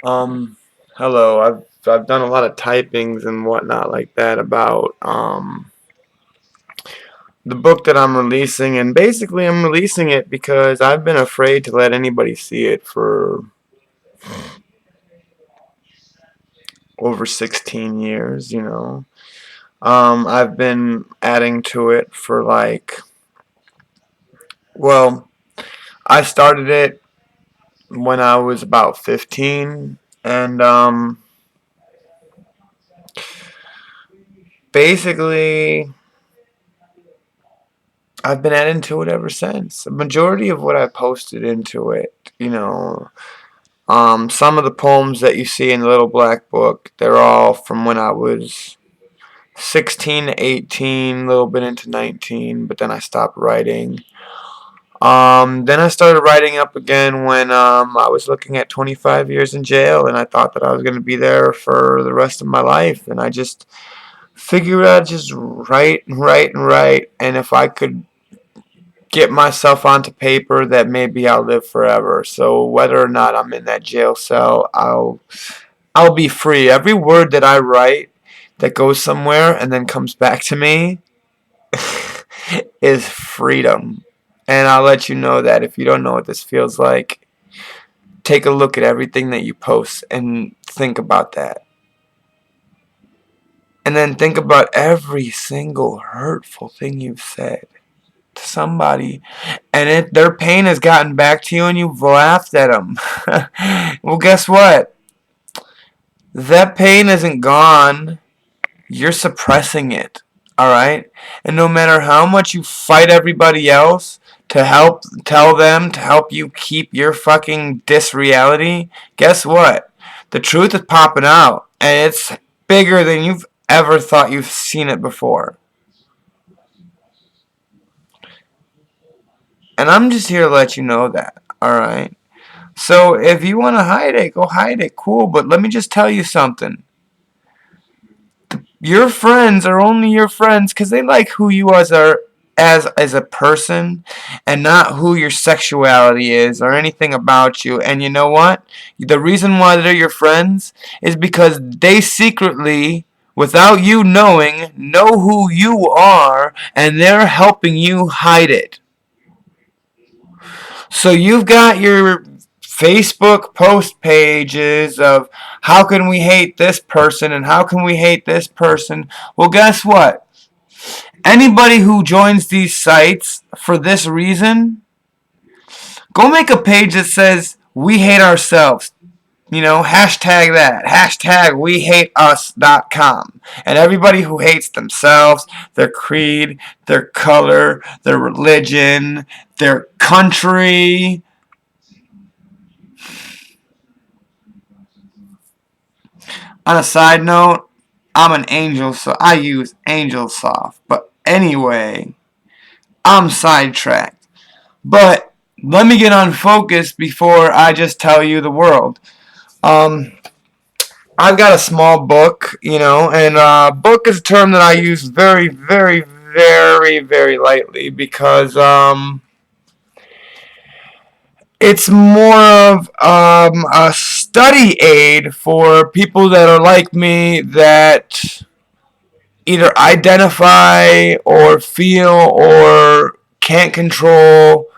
Um, Hello. I've done a lot of typings and whatnot like that about the book that I'm releasing, and basically I'm releasing it because I've been afraid to let anybody see it for over 16 years. I've been adding to it for well, I started it when I was about 15, and basically I've been adding to it ever since. The majority of what I posted into it, some of the poems that you see in the Little Black Book, they're all from when I was 16 to 18, a little bit into 19, but then I stopped writing. Then I started writing up again when I was looking at 25 years in jail, and I thought that I was going to be there for the rest of my life, and I just figured I'd just write and write and write, and if I could get myself onto paper, that maybe I'll live forever. So whether or not I'm in that jail cell, I'll be free. Every word that I write that goes somewhere and then comes back to me is freedom. And I'll let you know that if you don't know what this feels like, take a look at everything that you post and think about that. And then think about every single hurtful thing you've said to somebody, and if their pain has gotten back to you and you've laughed at them. Well, guess what? That pain isn't gone. You're suppressing it. Alright? And no matter how much you fight everybody else to help tell them to help you keep your fucking disreality, guess what? The truth is popping out, and it's bigger than you've ever thought you've seen it before. And I'm just here to let you know that. Alright? So if you want to hide it, go hide it. Cool. But let me just tell you something. Your friends are only your friends because they like who you are as a person, and not who your sexuality is or anything about you. And you know what? The reason why they're your friends is because they secretly, without you knowing, know who you are, and they're helping you hide it. So you've got your Facebook post pages of how can we hate this person and how can we hate this person. Well, guess what? Anybody who joins these sites for this reason, go make a page that says we hate ourselves. Hashtag that. Hashtag WeHateUs.com. And everybody who hates themselves, their creed, their color, their religion, their country. On a side note, I'm an angel, so I use AngelSoft. But anyway, I'm sidetracked. But let me get on focus before I just tell you the world. Um, I've got a small book, and book is a term that I use very, very, very, very lightly because it's more of a study aid for people that are like me that either identify or feel or can't control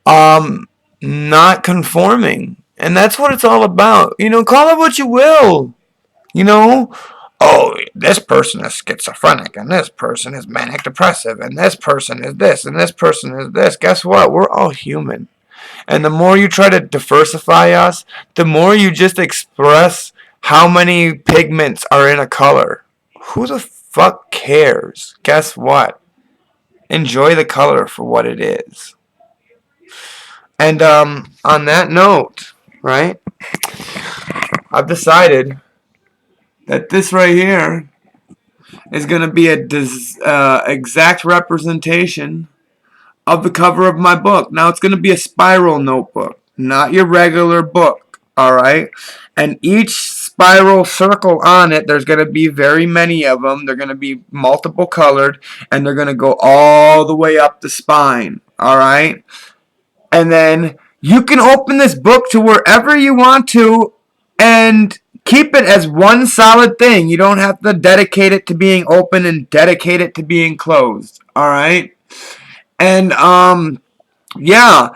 not conforming. And that's what it's all about. Call it what you will. You know, oh, this person is schizophrenic, and this person is manic depressive, and this person is this, and this person is this. Guess what? We're all human. And the more you try to diversify us, the more you just express how many pigments are in a color. Who the fuck cares? Guess what? Enjoy the color for what it is. And on that note, right? I've decided that this right here is going to be a exact representation of the cover of my book. Now it's going to be a spiral notebook, not your regular book, alright? And each spiral circle on it, there's going to be very many of them. They're going to be multiple colored, and they're going to go all the way up the spine, alright? And then you can open this book to wherever you want to and keep it as one solid thing. You don't have to dedicate it to being open and dedicate it to being closed. All right? And yeah.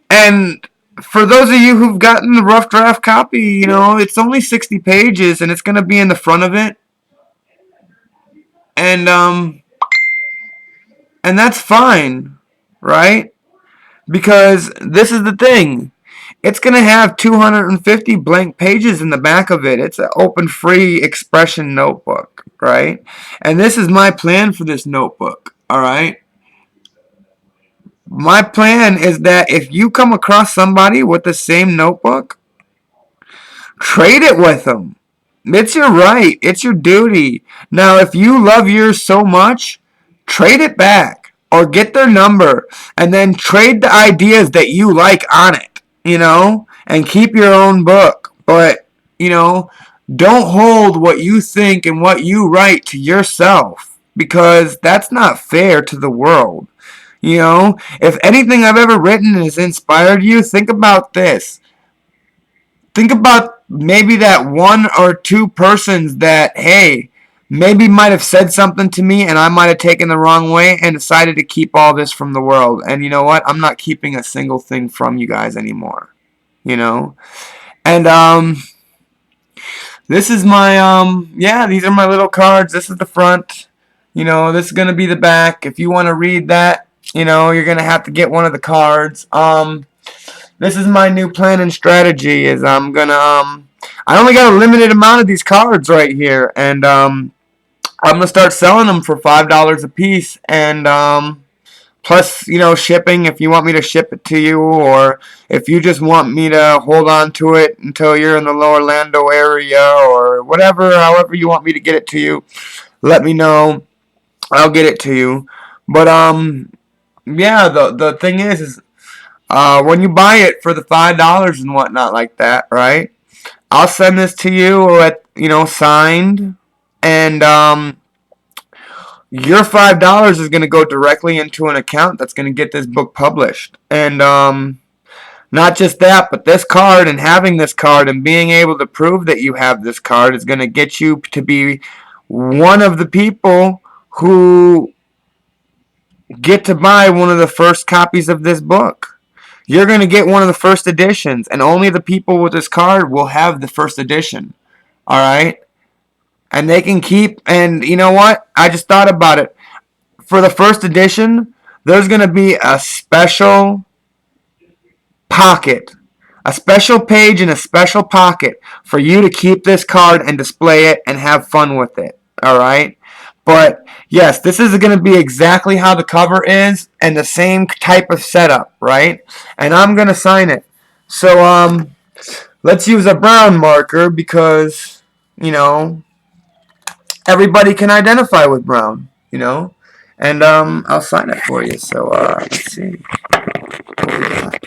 And for those of you who've gotten the rough draft copy, you know, it's only 60 pages and it's going to be in the front of it. And that's fine, right? Because this is the thing. It's going to have 250 blank pages in the back of it. It's an open free expression notebook, right? And this is my plan for this notebook, all right? My plan is that if you come across somebody with the same notebook, trade it with them. It's your right. It's your duty. Now, if you love yours so much, trade it back or get their number and then trade the ideas that you like on it, you know, and keep your own book. But, you know, don't hold what you think and what you write to yourself because that's not fair to the world. You know, if anything I've ever written has inspired you, think about this. Think about maybe that one or two persons that, hey, maybe might have said something to me and I might have taken the wrong way and decided to keep all this from the world. And you know what? I'm not keeping a single thing from you guys anymore. You know? And, this is my, yeah, these are my little cards. This is the front. You know, this is going to be the back. If you want to read that, you know, you're going to have to get one of the cards. This is my new plan and strategy is I'm going to, I only got a limited amount of these cards right here. And, I'm going to start selling them for $5 a piece. And, plus, you know, shipping if you want me to ship it to you, or if you just want me to hold on to it until you're in the Lower Orlando area, or whatever, however you want me to get it to you, let me know. I'll get it to you. But yeah, the thing is when you buy it for the $5 and whatnot like that, right? I'll send this to you at, you know, signed, and your $5 is going to go directly into an account that's going to get this book published. And not just that, but this card and having this card and being able to prove that you have this card is going to get you to be one of the people who get to buy one of the first copies of this book. You're going to get one of the first editions, and only the people with this card will have the first edition. All right? And they can keep, and you know what? I just thought about it. For the first edition, there's going to be a special pocket, a special page in a special pocket for you to keep this card and display it and have fun with it. All right? But yes, this is going to be exactly how the cover is and the same type of setup, right? And I'm going to sign it. So let's use a brown marker because, you know, everybody can identify with brown, you know? And I'll sign it for you. So let's see. What we got?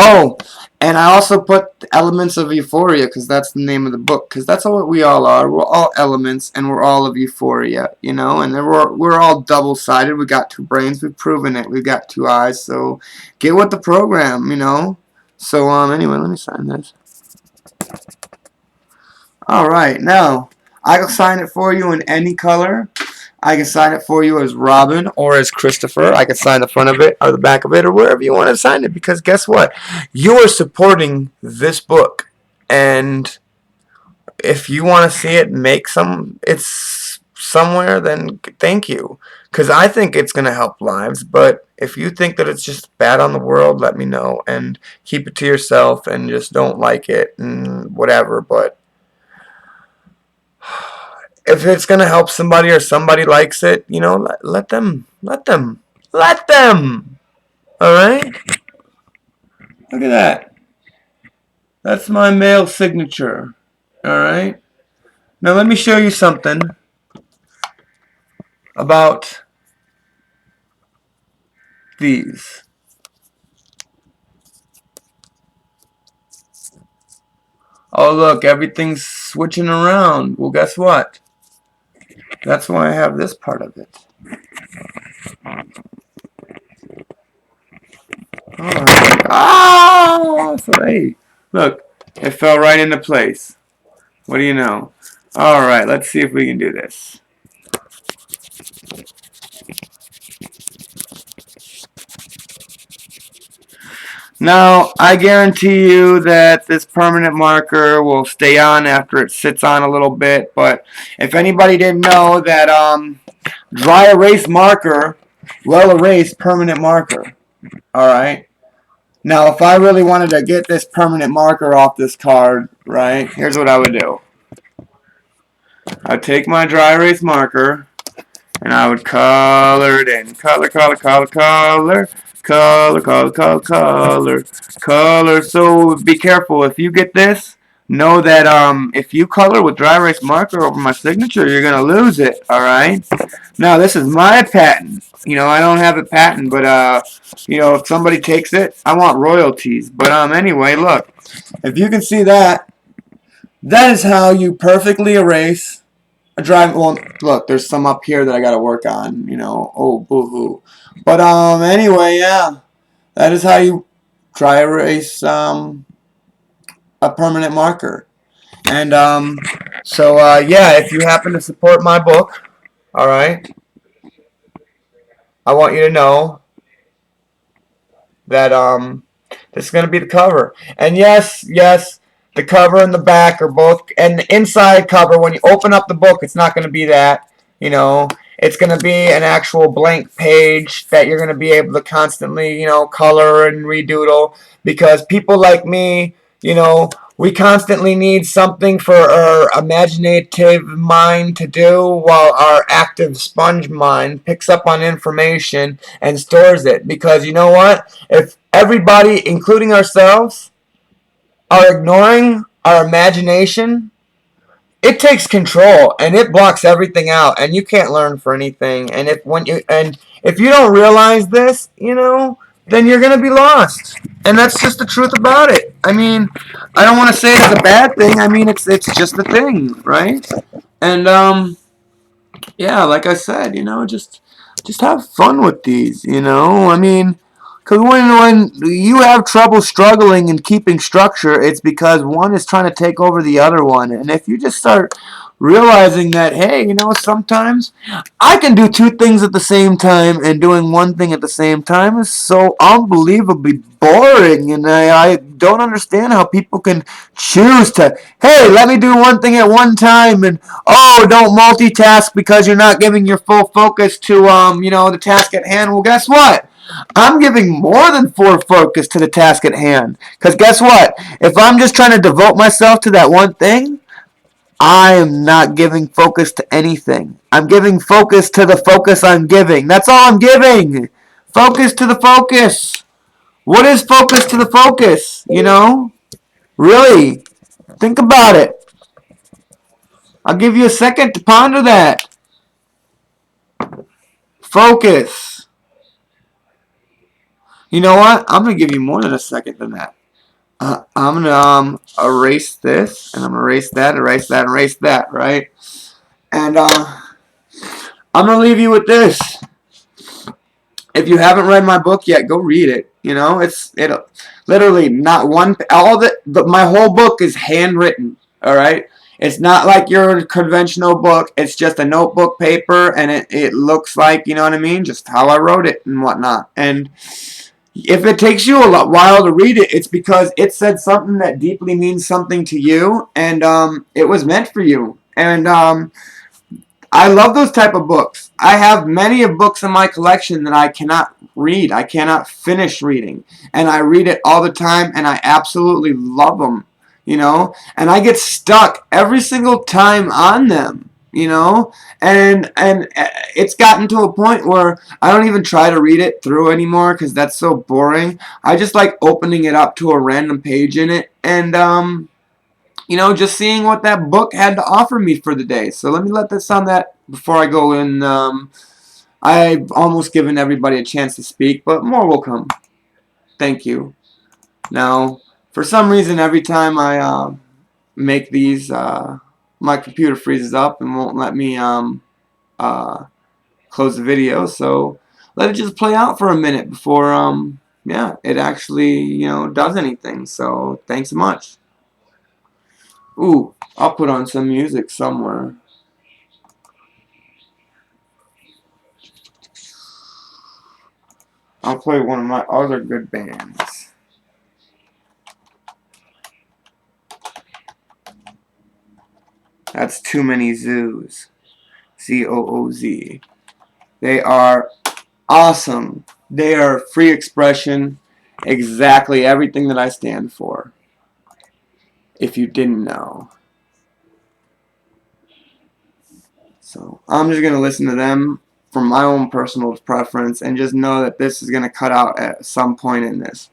Oh, and I also put the Elements of Euphoria because that's the name of the book. Because that's what we all are. We're all elements, and we're all of euphoria, you know. And we're all double-sided. We got two brains. We've proven it. We've got two eyes. So get with the program, you know. So anyway, let me sign this. All right, now I can sign it for you in any color. I can sign it for you as Robin or as Christopher. I can sign the front of it or the back of it or wherever you want to sign it because guess what? You are supporting this book. And if you want to see it make it's somewhere, then thank you. Because I think it's going to help lives. But if you think that it's just bad on the world, let me know. And keep it to yourself and just don't like it and whatever. But if it's going to help somebody or somebody likes it, you know, let them. Alright? Look at that. That's my mail signature. Alright? Now let me show you something about these. Oh look, everything's switching around. Well, guess what? That's why I have this part of it. Alright. Ah! So, hey, look, it fell right into place. What do you know? Alright, let's see if we can do this. Now, I guarantee you that this permanent marker will stay on after it sits on a little bit, but if anybody didn't know that dry erase marker will erase permanent marker. Alright? Now, if I really wanted to get this permanent marker off this card, right, here's what I would do. I'd take my dry erase marker, and I would color it in. Color, color, color, color. Color, color, color, color. Color. So be careful. If you get this, know that if you color with dry erase marker over my signature, you're going to lose it. Alright? Now, this is my patent. You know, I don't have a patent, but, you know, if somebody takes it, I want royalties. But, anyway, look. If you can see that, that is how you perfectly erase a dry. Well, look, there's some up here that I got to work on, you know. Oh, boo-hoo. But, anyway, yeah. That is how you dry erase, a permanent marker. And, so, yeah, if you happen to support my book, alright, I want you to know that this is going to be the cover. And yes, yes, the cover and the back are both, and the inside cover, when you open up the book, it's not going to be that, you know. It's going to be an actual blank page that you're going to be able to constantly, you know, color and redoodle, because people like me, you know, we constantly need something for our imaginative mind to do while our active sponge mind picks up on information and stores it. Because you know what? If everybody, including ourselves, are ignoring our imagination, it takes control and it blocks everything out, and you can't learn for anything. And if you don't realize this, you know, then you're gonna be lost. And that's just the truth about it. I mean, I don't want to say it's a bad thing. I mean, it's just a thing, right? And yeah, like I said, you know, just have fun with these, you know. I mean, because when you have trouble struggling and keeping structure, it's because one is trying to take over the other one. And if you just start realizing that, hey, you know, sometimes I can do two things at the same time, and doing one thing at the same time is so unbelievably boring. And I don't understand how people can choose to, hey, let me do one thing at one time, and oh, don't multitask because you're not giving your full focus to you know, the task at hand. Well, guess what? I'm giving more than full focus to the task at hand. Because guess what? If I'm just trying to devote myself to that one thing, I am not giving focus to anything. I'm giving focus to the focus I'm giving. That's all I'm giving. Focus to the focus. What is focus to the focus? You know? Really? Think about it. I'll give you a second to ponder that. Focus. You know what? I'm going to give you more than a second than that. I'm going to erase this, and I'm going to erase that, right? And I'm going to leave you with this. If you haven't read my book yet, go read it. You know, it literally not one, my whole book is handwritten, all right? It's not like your conventional book. It's just a notebook paper, and it looks like, you know what I mean, just how I wrote it and whatnot. And if it takes you a while to read it, it's because it said something that deeply means something to you, and it was meant for you. And I love those type of books. I have many of books in my collection that I cannot read. I cannot finish reading. And I read it all the time, and I absolutely love them, you know. And I get stuck every single time on them, you know. And it's gotten to a point where I don't even try to read it through anymore because that's so boring. I just like opening it up to a random page in it, and you know, just seeing what that book had to offer me for the day. So let me let this on that before I go in. I've almost given everybody a chance to speak, but more will come. Thank you. Now, for some reason, every time I make these, my computer freezes up and won't let me close the video. So let it just play out for a minute before yeah, it actually, does anything. So thanks so much. Ooh, I'll put on some music somewhere. I'll play one of my other good bands. That's Too Many Zoos. ZOOZ. They are awesome. They are free expression. Exactly everything that I stand for. If you didn't know. So I'm just going to listen to them from my own personal preference and just know that this is going to cut out at some point in this.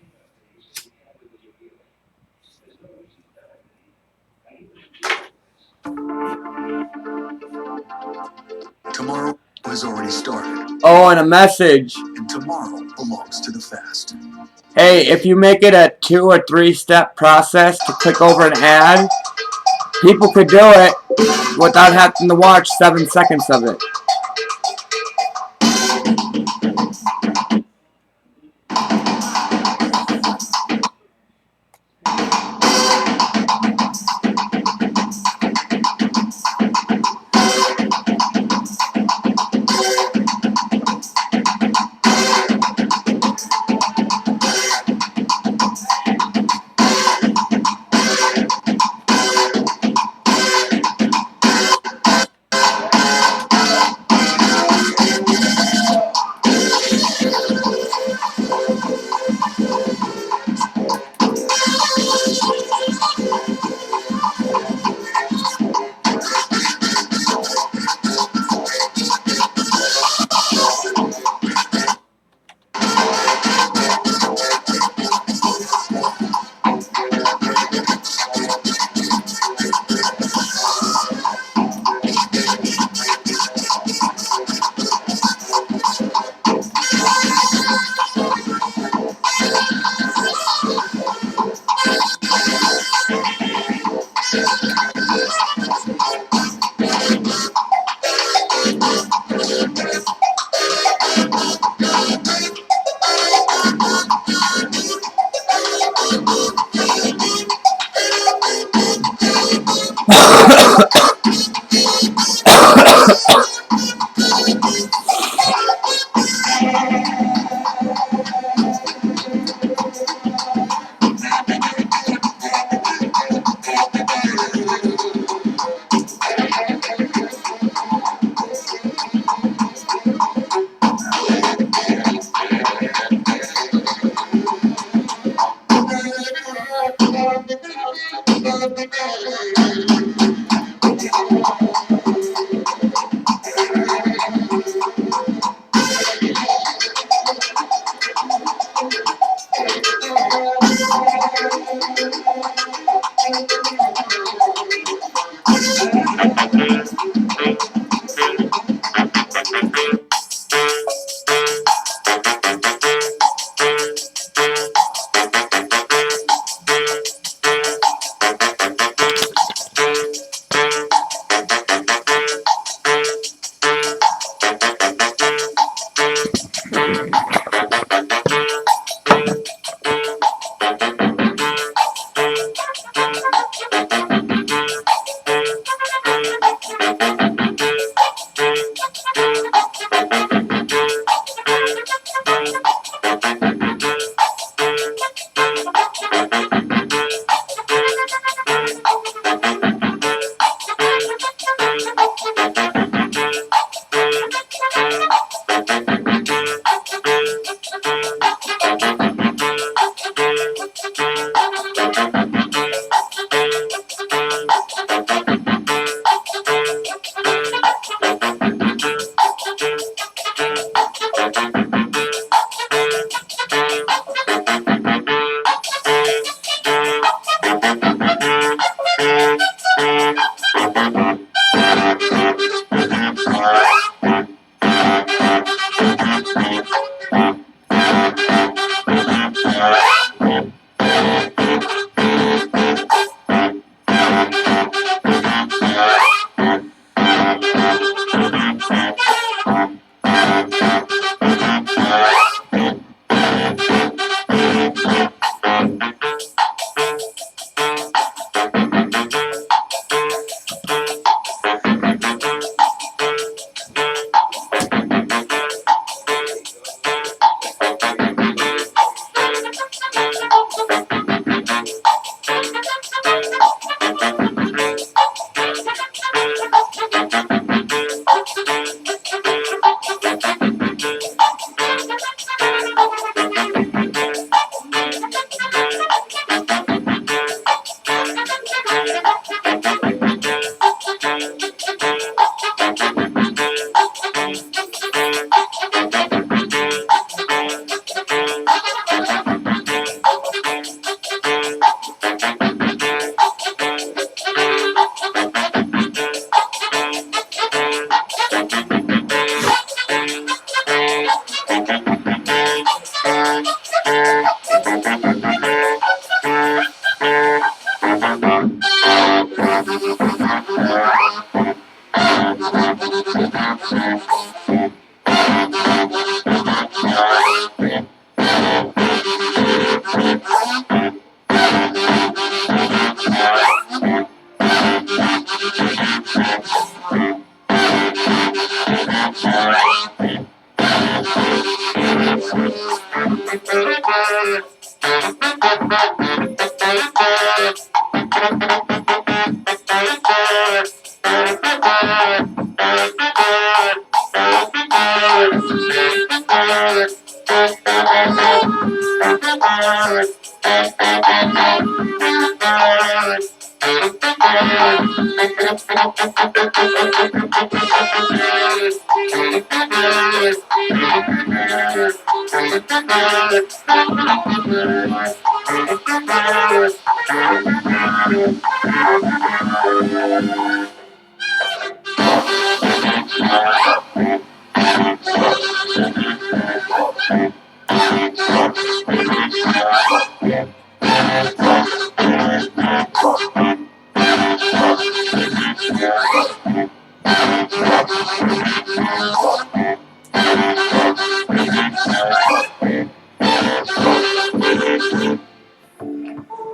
Tomorrow has already started. Oh, and a message. And tomorrow belongs to the fast. Hey, if you make it a 2 or 3 step process to click over an ad, people could do it without having to watch 7 seconds of it.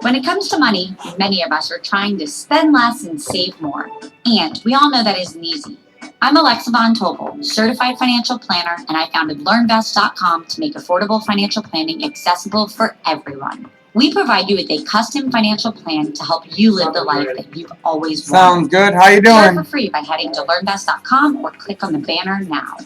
When it comes to money, many of us are trying to spend less and save more. And we all know that isn't easy. I'm Alexa Von Tobel, certified financial planner, and I founded LearnVest.com to make affordable financial planning accessible for everyone. We provide you with a custom financial plan to help you live the life that you've always wanted. Sounds good. How you Start doing? for free by heading to LearnVest.com or click on the banner now.